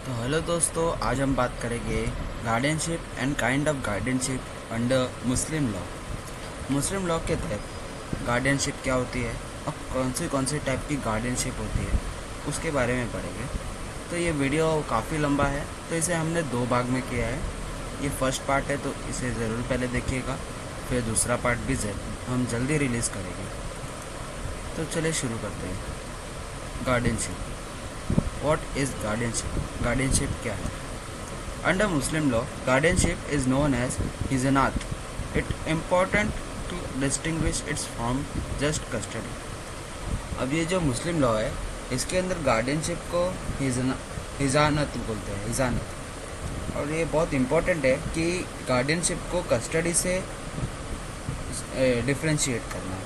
तो हेलो दोस्तों, आज हम बात करेंगे guardianship and kind of guardianship under Muslim law. Muslim law के तहत गार्डियनशिप क्या होती है और कौन सी टाइप की गार्डियनशिप होती है उसके बारे में पढ़ेंगे। तो ये वीडियो काफ़ी लंबा है, तो इसे हमने दो भाग में किया है। ये फर्स्ट पार्ट है, तो इसे ज़रूर पहले देखिएगा, फिर दूसरा पार्ट भी हम जल्दी रिलीज़ करेंगे। तो चलिए शुरू करते हैं। Guardianship. What is guardianship? Guardianship क्या है? Under Muslim law, guardianship is known as hizanat. It important to distinguish it from just custody. अब ये जो मुस्लिम लॉ है, इसके अंदर गार्डियनशिप को हिजानत बोलते हैं, हिजानत। और ये बहुत इम्पोर्टेंट है कि गार्डियनशिप को कस्टडी से डिफ्रेंशिएट करना।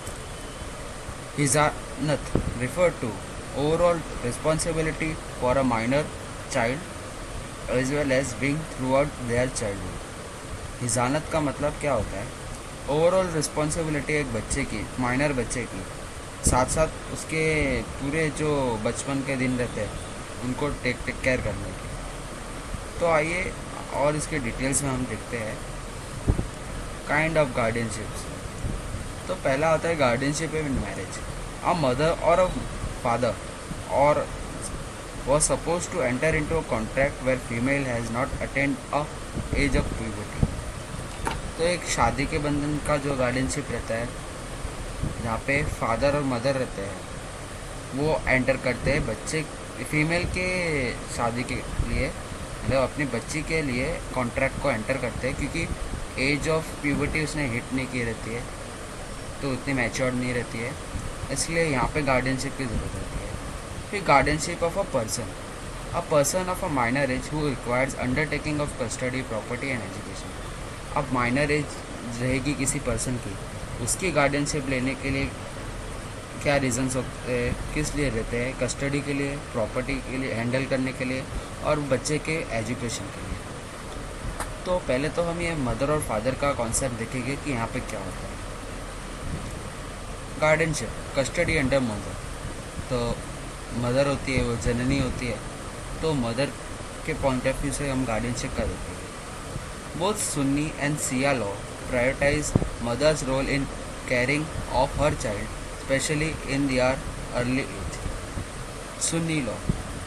हिजानत refer to overall responsibility for a minor child as well as being throughout their childhood. हिजानत का मतलब क्या होता है? ओवरऑल रिस्पॉन्सिबिलिटी एक बच्चे की, माइनर बच्चे की, साथ साथ उसके पूरे जो बचपन के दिन रहते हैं उनको टेक केयर करने की। तो आइए और इसके डिटेल्स में हम देखते हैं काइंड ऑफ गार्डियनशिप्स। तो पहला होता है guardianship in marriage. A mother और अ father or was supposed to enter into a contract where female has not attained a age of puberty। तो एक शादी के बंधन का जो गार्डियनशिप रहता है, जहाँ पे फादर और मदर रहते हैं, वो एंटर करते हैं बच्चे फीमेल के शादी के लिए, मतलब अपनी बच्ची के लिए कॉन्ट्रैक्ट को एंटर करते हैं, क्योंकि एज ऑफ प्यूबर्टी उसने हिट नहीं की रहती है, तो उतनी मैच्योर्ड नहीं रहती है, इसलिए यहाँ पे गार्डियनशिप की ज़रूरत होती है। फिर guardianship of a person of a minor age who requires undertaking of custody, property and education. अब माइनर एज रहेगी किसी पर्सन की, उसकी गार्डियनशिप लेने के लिए क्या रीज़न्स होते हैं, किस लिए रहते हैं? कस्टडी के लिए, प्रॉपर्टी के लिए, हैंडल करने के लिए, और बच्चे के एजुकेशन के लिए। तो पहले तो हम ये मदर और फादर का कॉन्सेप्ट देखेंगे कि यहाँ पे क्या होता है। Guardianship, custody under mother. तो मदर होती है, वो जननी होती है, तो मदर के पॉइंट ऑफ व्यू से हम गार्डियनशिप का देखेंगे। Both Sunni and Shia law prioritize mother's role in caring of her child, specially in their early age. Sunni law,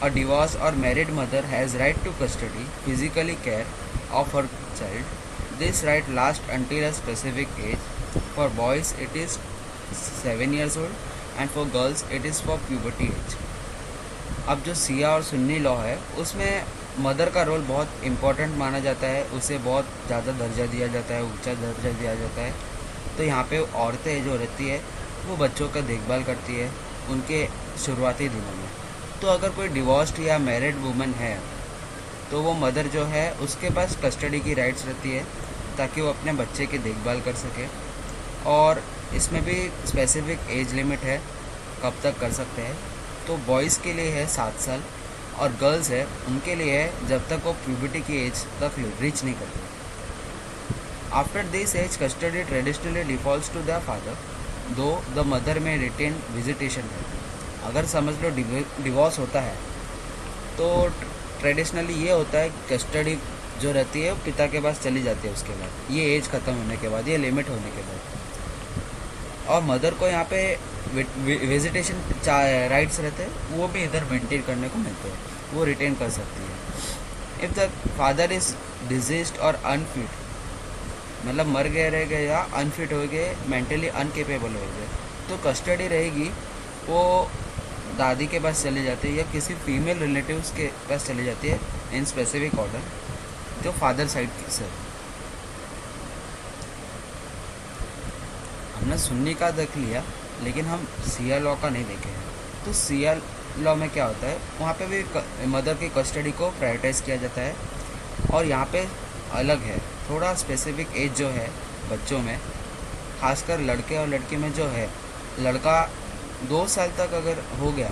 a divorce or married mother has right to custody, physically care of her child. This right last until a specific age. For boys it is 7 years old and for girls it is for puberty age। अब जो सिया और Sunni law है, उसमें mother का role बहुत important माना जाता है, उसे बहुत ज़्यादा दर्जा दिया जाता है, ऊंचा दर्जा दिया जाता है। तो यहाँ पे औरतें जो रहती है वो बच्चों का देखभाल करती है उनके शुरुआती दिनों में। तो अगर कोई डिवोर्स्ड या मैरिड वुमन है, तो वो मदर जो है उसके पास कस्टडी की राइट्स रहती है, ताकि वो अपने बच्चे की देखभाल कर सके। और इसमें भी स्पेसिफिक एज लिमिट है कब तक कर सकते हैं। तो बॉयज़ के लिए है 7 साल, और गर्ल्स है उनके लिए है जब तक वो प्यूबर्टी की एज तक रीच नहीं करते। After this age custody traditionally defaults to the father, though the mother may retain visitation है। अगर समझ लो डिवोर्स होता है, तो ट्रेडिशनली ये होता है कस्टडी जो रहती है पिता के पास चली जाती है उसके बाद, ये एज ख़त्म होने के बाद, ये लिमिट होने के बाद। और मदर को यहाँ पे विजिटेशन राइट्स रहते हैं, वो भी इधर मेंटेन करने को मिलते हैं, वो रिटेन कर सकती है। If the father is diseased और अनफिट, मतलब मर गए, रह गए या अनफिट हो गए, मेंटली अनकेपेबल हो गए, तो कस्टडी रहेगी वो दादी के पास चली जाती है या किसी फीमेल रिलेटिव्स के पास चली जाती है इन स्पेसिफिक ऑर्डर, जो फादर साइड से। हमने सुन्नी का देख लिया, लेकिन हम सिया लॉ का नहीं देखे हैं। तो सिया लॉ में क्या होता है, वहाँ पे भी मदर की कस्टडी को प्रायोरिटाइज़ किया जाता है, और यहाँ पे अलग है थोड़ा स्पेसिफिक एज जो है बच्चों में, खासकर लड़के और लड़की में जो है, लड़का 2 साल तक अगर हो गया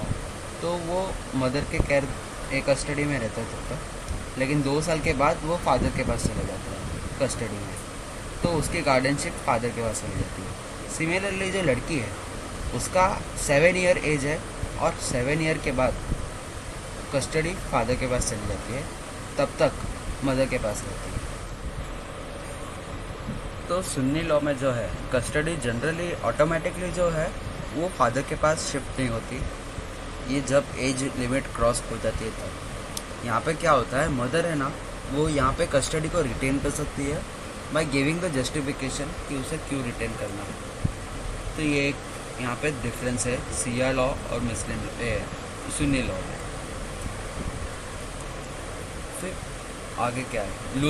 तो वो मदर के केयर कस्टडी में रहता है तब तक, लेकिन 2 साल के बाद वो फादर के पास चला जाता है कस्टडी में, तो उसकी गार्डियनशिप फादर के पास चली जाती है। सिमिलरली जो लड़की है उसका 7 ईयर एज है, और 7 ईयर के बाद कस्टडी फादर के पास चली जाती है, तब तक मदर के पास रहती है। तो सुन्नी लॉ में जो है कस्टडी जनरली ऑटोमेटिकली जो है वो फादर के पास शिफ्ट नहीं होती, ये जब एज लिमिट क्रॉस हो जाती है तब। यहाँ पे क्या होता है, मदर है ना, वो यहाँ पे कस्टडी को रिटेन कर सकती है बाय गिविंग द जस्टिफिकेशन कि उसे क्यों रिटेन करना है। तो ये एक यहाँ पे डिफरेंस है सिया लॉ और मुस्लिम सुन्नी लॉ में। फिर आगे क्या है,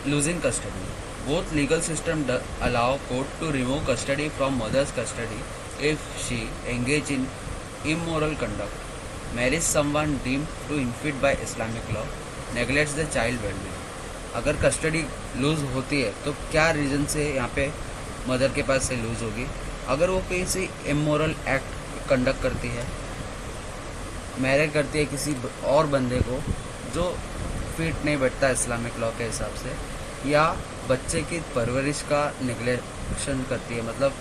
losing custody. Both legal system allow court to remove custody from mother's custody if she engage in immoral conduct, marries someone deemed to infit by Islamic law, neglects the child well-being। अगर custody loose होती है तो क्या reason से यहाँ पे mother के पास से लूज होगी? अगर वो किसी इमोरल एक्ट कंडक्ट करती है, मैरिज करती है किसी और बंदे को जो फिट नहीं बैठता इस्लामिक लॉ के हिसाब से, या बच्चे की परवरिश का निगलेक्शन करती है, मतलब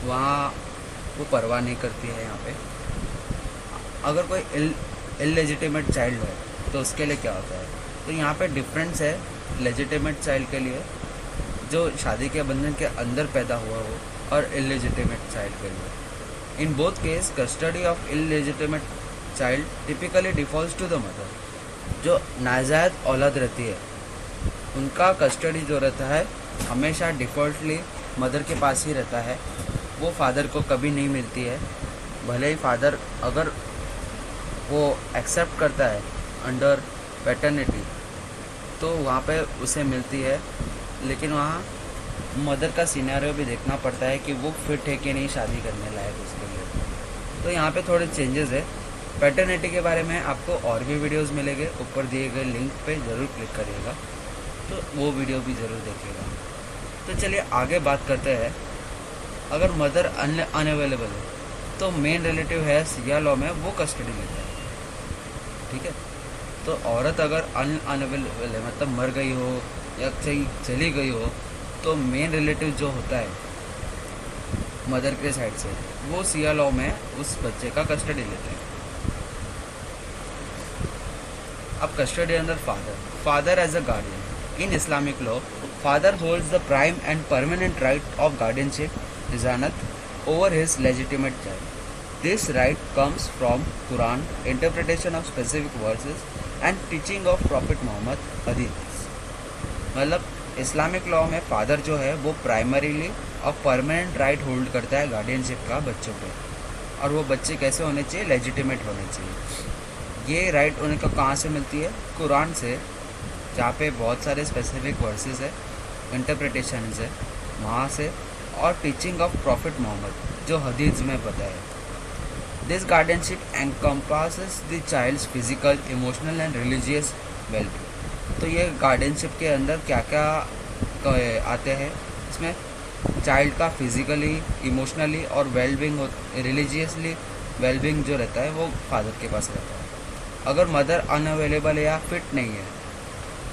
वहाँ वो परवाह नहीं करती है। यहाँ पे अगर कोई इलेजिटिमेट चाइल्ड है तो उसके लिए क्या होता है? तो यहाँ पे डिफरेंस है लेजिटिमेट चाइल्ड के लिए जो शादी के बंधन के अंदर पैदा हुआ हो और इलेजिटिमेट चाइल्ड के लिए। In both case custody of illegitimate child typically defaults to the mother. जो नाजायज औलाद रहती है उनका कस्टडी जो रहता है हमेशा डिफ़ॉल्टली मदर के पास ही रहता है, वो फादर को कभी नहीं मिलती है। भले ही फादर अगर वो एक्सेप्ट करता है अंडर पैटर्निटी तो वहाँ पे उसे मिलती है, लेकिन वहाँ मदर का सिनेरियो भी देखना पड़ता है कि वो फिट है कि नहीं शादी करने लायक उसके लिए। तो यहाँ पे थोड़े चेंजेस है। पैटर्निटी के बारे में आपको और भी वीडियोस मिलेंगे, ऊपर दिए गए लिंक पे ज़रूर क्लिक करिएगा, तो वो वीडियो भी ज़रूर देखिएगा। तो चलिए आगे बात करते हैं। अगर मदर अनअवेलेबल है तो मेन रिलेटिव है सिया लॉ में वो कस्टडी लेता है, ठीक है। तो औरत अगर अनअवेलेबल है मतलब मर गई हो या चली गई हो तो मेन रिलेटिव जो होता है मदर के साइड से वो सिया लॉ में उस बच्चे का कस्टडी लेते हैं। अब custody under father as a guardian. In Islamic law father holds the prime and permanent right of guardianship रिजानत over his legitimate child. This right comes from Quran, interpretation of specific verses and teaching of Prophet Muhammad hadith। मतलब Islamic law में father जो है वो primarily और permanent right hold करता है guardianship का बच्चों पे, और वो बच्चे कैसे होने चाहिए? लेजिटिमेट होने चाहिए। ये राइट उन्हें को कहाँ से मिलती है? कुरान से, जहाँ पे बहुत सारे स्पेसिफिक वर्सेस है, इंटरप्रिटेशन है वहाँ से, और टीचिंग ऑफ प्रॉफिट मोहम्मद जो हदीस में बताया। This guardianship encompasses the child's physical, emotional and religious wellbeing. तो ये गार्डियनशिप के अंदर क्या क्या आते हैं? इसमें चाइल्ड का फिजिकली, इमोशनली और वेलबींग, रिलीजियसली वेलबींग जो रहता है वो फादर के पास रहता है। अगर मदर अनअवेलेबल है या फिट नहीं है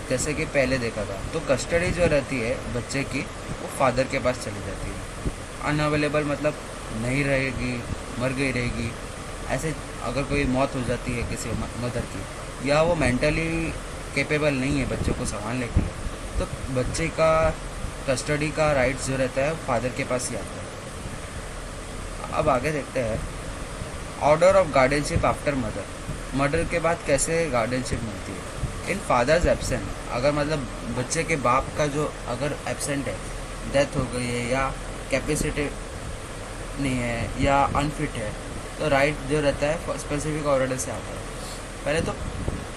जैसे कि पहले देखा था, तो कस्टडी जो रहती है बच्चे की वो फादर के पास चली जाती है। अनअवेलेबल मतलब नहीं रहेगी, मर गई रहेगी, ऐसे अगर कोई मौत हो जाती है किसी मदर की, या वो मेंटली कैपेबल नहीं है बच्चों को संभालने के लिए, तो बच्चे का कस्टडी का राइट्स जो रहता है फादर के पास ही आता है। अब आगे देखते हैं order of guardianship after murder के बाद कैसे गार्डियनशिप मिलती है। इन फादर्स एब्सेंट, अगर मतलब बच्चे के बाप का जो अगर एब्सेंट है, डेथ हो गई है या कैपेसिटी नहीं है या अनफिट है, तो राइट जो रहता है स्पेसिफिक ऑर्डर से आता है। पहले तो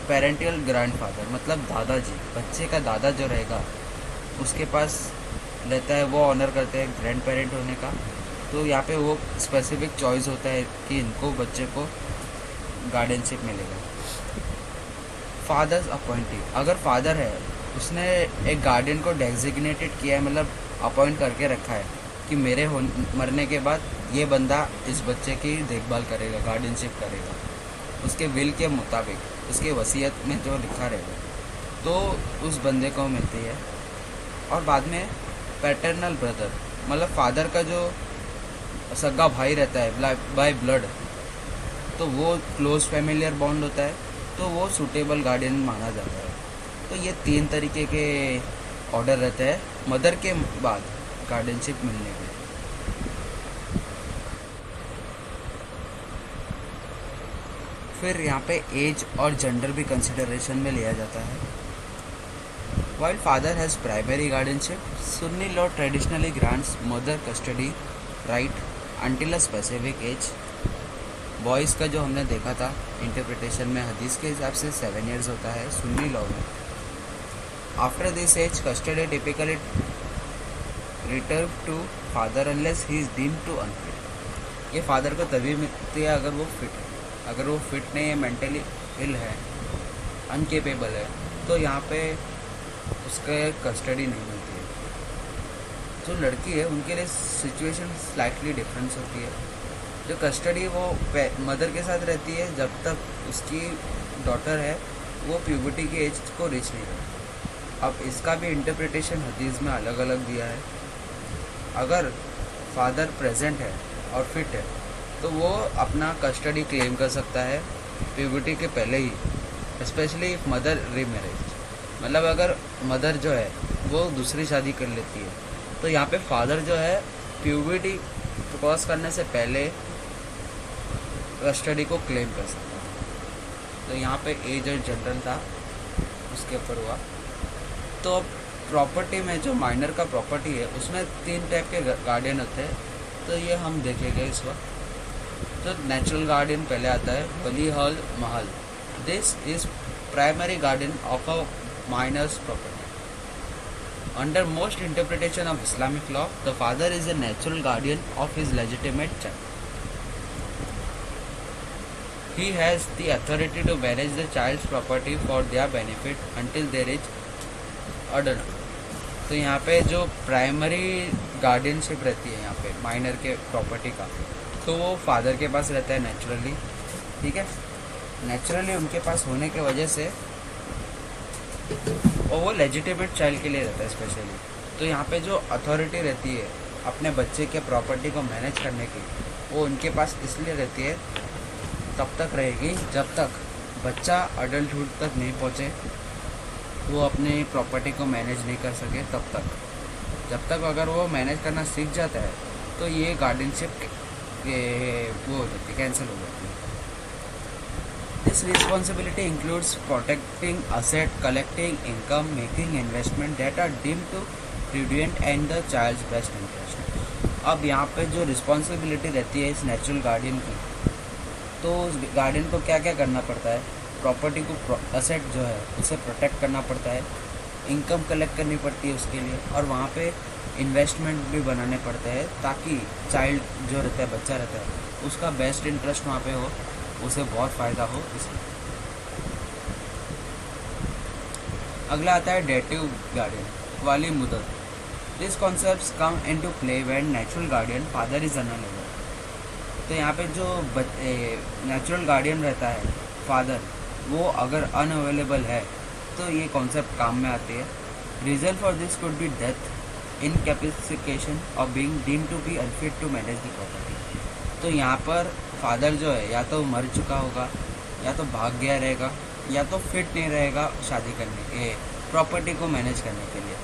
पेरेंटियल ग्रैंडफादर मतलब दादाजी, बच्चे का दादा जो रहेगा उसके पास रहता है, वो ऑनर करते हैं ग्रैंड पेरेंट होने का। तो यहाँ पे वो स्पेसिफिक चॉइस होता है कि इनको बच्चे को गार्डियनशिप मिलेगा। फादर्स अपॉइंटी, अगर फादर है उसने एक गार्डियन को डेजिग्नेटेड किया है, मतलब अपॉइंट करके रखा है कि मेरे मरने के बाद ये बंदा इस बच्चे की देखभाल करेगा, गार्डियनशिप करेगा, उसके विल के मुताबिक, उसके वसीयत में जो लिखा रहेगा, तो उस बंदे को मिलती है। और बाद में पैटर्नल ब्रदर मतलब फादर का जो सगा भाई रहता है बाय ब्लड, तो वो क्लोज फैमिलियर बॉन्ड होता है। तो वो सूटेबल गार्डियन माना जाता है। तो ये 3 तरीके के ऑर्डर रहते हैं मदर के बाद गार्डियनशिप मिलने के। फिर यहाँ पे एज और जेंडर भी कंसिडरेशन में लिया जाता है। While father has primary guardianship, Sunni law traditionally grants mother custody right until a specific age. Boys का जो हमने देखा था इंटरप्रिटेशन में हदीस के हिसाब से 7 years होता है सुन्नी लॉ में। After this age custody typically return to father unless he is deemed to unfit. ये फादर को तभी मिलती है अगर वो फिट है। अगर वो फिट नहीं है, मेंटली इल है, अनकेपेबल है, तो यहाँ पे उसके कस्टडी नहीं मिलती है। जो लड़की है उनके लिए सिचुएशन स्लाइटली डिफरेंस होती है। जो कस्टडी वो मदर के साथ रहती है जब तक उसकी डॉटर है वो प्यूबर्टी की एज को रीच नहीं करती। अब इसका भी इंटरप्रिटेशन हदीस में अलग अलग दिया है। अगर फादर प्रेजेंट है और फिट है तो वो अपना कस्टडी क्लेम कर सकता है प्यूबर्टी के पहले ही, स्पेशली मदर रीमैरेज। मतलब अगर मदर जो है वो दूसरी शादी कर लेती है तो यहाँ पे फादर जो है प्यूबर्टी क्रॉस करने से पहले कस्टडी को क्लेम कर सकता है। तो यहाँ पे एज और जनरल था उसके ऊपर हुआ। तो प्रॉपर्टी में जो माइनर का प्रॉपर्टी है उसमें 3 टाइप के गार्डियन होते हैं। तो ये हम देखेंगे इस वक्त। तो नेचुरल गार्डियन पहले आता है, वली हल महल। This is primary guardian of a minor's property. Under most interpretation of Islamic law, the father is a natural guardian of his legitimate child. He has the authority to manage the child's property for their benefit until they reach adulthood. तो यहाँ पे जो primary guardianship रहती है यहाँ पे minor के property का, तो वो फादर के पास रहता है नेचुरली। ठीक है, नेचुरली उनके पास होने के वजह से और वो लेजिटिमेट चाइल्ड के लिए रहता है स्पेशली। तो यहाँ पे जो अथॉरिटी रहती है अपने बच्चे के प्रॉपर्टी को मैनेज करने की, वो उनके पास इसलिए रहती है, तब तक रहेगी जब तक बच्चा अडल्टहुड तक नहीं पहुँचे, वो अपनी प्रॉपर्टी को मैनेज नहीं कर सके तब तक। जब तक अगर वो मैनेज करना सीख जाता है तो ये गार्डियनशिप वो हो जाती है, कैंसिल हो जाती है। This responsibility includes protecting asset, collecting income, making investment that are deemed to prudent and the child's best interest। अब यहाँ पे जो रिस्पॉन्सिबिलिटी रहती है इस नेचुरल गार्डियन की, तो उस गार्डियन को क्या क्या करना पड़ता है? प्रॉपर्टी को, असेट जो है उसे प्रोटेक्ट करना पड़ता है, इनकम कलेक्ट करनी पड़ती है उसके लिए, और वहाँ पे इन्वेस्टमेंट भी बनाने पड़ते हैं ताकि चाइल्ड जो रहता है, बच्चा रहता है, उसका बेस्ट इंटरेस्ट वहाँ पे हो, उसे बहुत फ़ायदा हो इसलिए। अगला आता है डेटिव गार्डियन, वाली मुदत। This concepts come into play when natural guardian father is unavailable. तो यहाँ पे जो नेचुरल गार्डियन रहता है फादर, वो अगर अनअवेलेबल है तो ये कॉन्सेप्ट काम में आती है। Reason for this could be death, incapacitation or being deemed to be unfit to manage the property. तो यहाँ पर फादर जो है या तो मर चुका होगा, या तो भाग गया रहेगा, या तो फिट नहीं रहेगा शादी करने के, प्रॉपर्टी को मैनेज करने के लिए।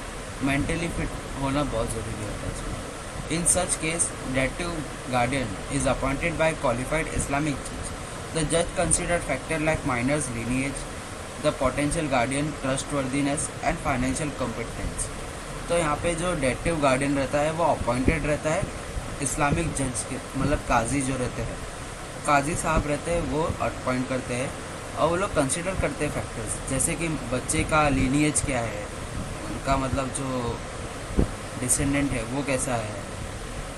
मेंटली फिट होना बहुत ज़रूरी होता है इसमें। In such case dative guardian is appointed by qualified Islamic जज। द जज consider factor like minors lineage, the potential guardian trustworthiness and financial competence. तो यहाँ पे जो डेटिव गार्डियन रहता है वो अपॉइंटेड रहता है इस्लामिक जज के, मतलब काजी जो रहते हैं, काजी साहब रहते हैं, वो अपॉइंट करते हैं, और वो लोग कंसिडर करते हैं फैक्टर्स, जैसे कि बच्चे का लीनिएज क्या है, उनका मतलब जो डिसेंडेंट है वो कैसा है,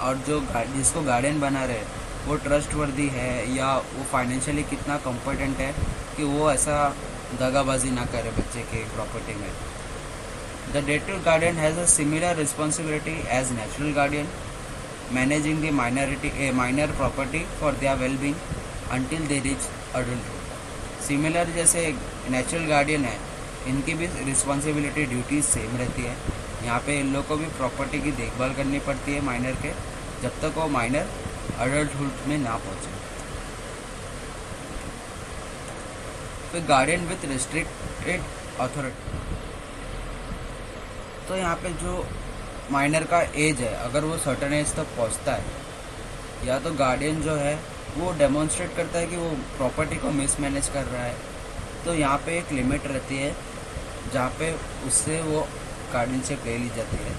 और जो जिसको गार्डियन बना रहे वो ट्रस्टवर्दी है, या वो फाइनेंशियली कितना कॉम्पिटेंट है कि वो ऐसा दगाबाजी ना करे बच्चे के प्रॉपर्टी में। The dative guardian has a similar responsibility as natural guardian, managing the minor property for their wellbeing until they reach adulthood. Similar जैसे नेचुरल गार्डियन है, इनकी भी रिस्पॉन्सिबिलिटी ड्यूटीज सेम रहती है। यहाँ पे इन लोग को भी प्रॉपर्टी की देखभाल करनी पड़ती है माइनर के, जब तक वो माइनर अडल्टहुड में ना पहुँचे। फिर गार्डियन विथ रिस्ट्रिक्टेड अथॉरिटी, तो यहाँ पे जो माइनर का एज है, अगर वो सर्टन एज तक पहुँचता है, या तो गार्डियन जो है वो डेमोन्स्ट्रेट करता है कि वो प्रॉपर्टी को मिसमैनेज कर रहा है, तो यहाँ पे एक लिमिट रहती है जहाँ पे उससे वो गार्डियनशिप ले ली जाती है।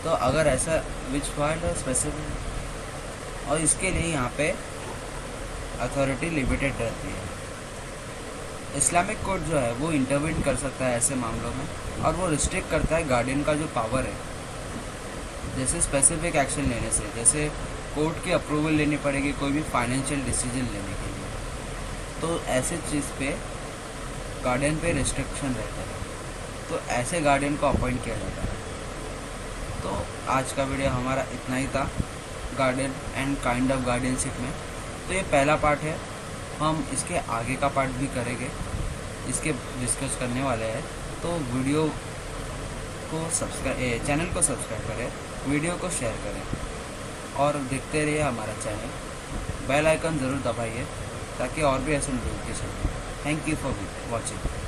तो अगर ऐसा विच फाइल स्पेसिफिक, और इसके लिए यहाँ पे अथॉरिटी लिमिटेड रहती है। इस्लामिक कोर्ट जो है वो इंटरवीन कर सकता है ऐसे मामलों में, और वो रिस्ट्रिक्ट करता है गार्डियन का जो पावर है, जैसे स्पेसिफिक एक्शन लेने से, जैसे कोर्ट की अप्रूवल लेनी पड़ेगी कोई भी फाइनेंशियल डिसीजन लेने के लिए, तो ऐसे चीज़ पे गार्डियन पे रिस्ट्रिक्शन रहता है, तो ऐसे गार्डियन को अपॉइंट किया जाता है। तो आज का वीडियो हमारा इतना ही था guardian and kind of guardianship में। तो ये पहला पार्ट है, हम इसके आगे का पार्ट भी करेंगे, इसके डिस्कस करने वाले हैं। तो वीडियो को सब्सक्राइब, चैनल को सब्सक्राइब करें, वीडियो को शेयर करें और देखते रहिए हमारा चैनल। बेल आइकन ज़रूर दबाइए ताकि और भी ऐसे notification. Thank you for watching.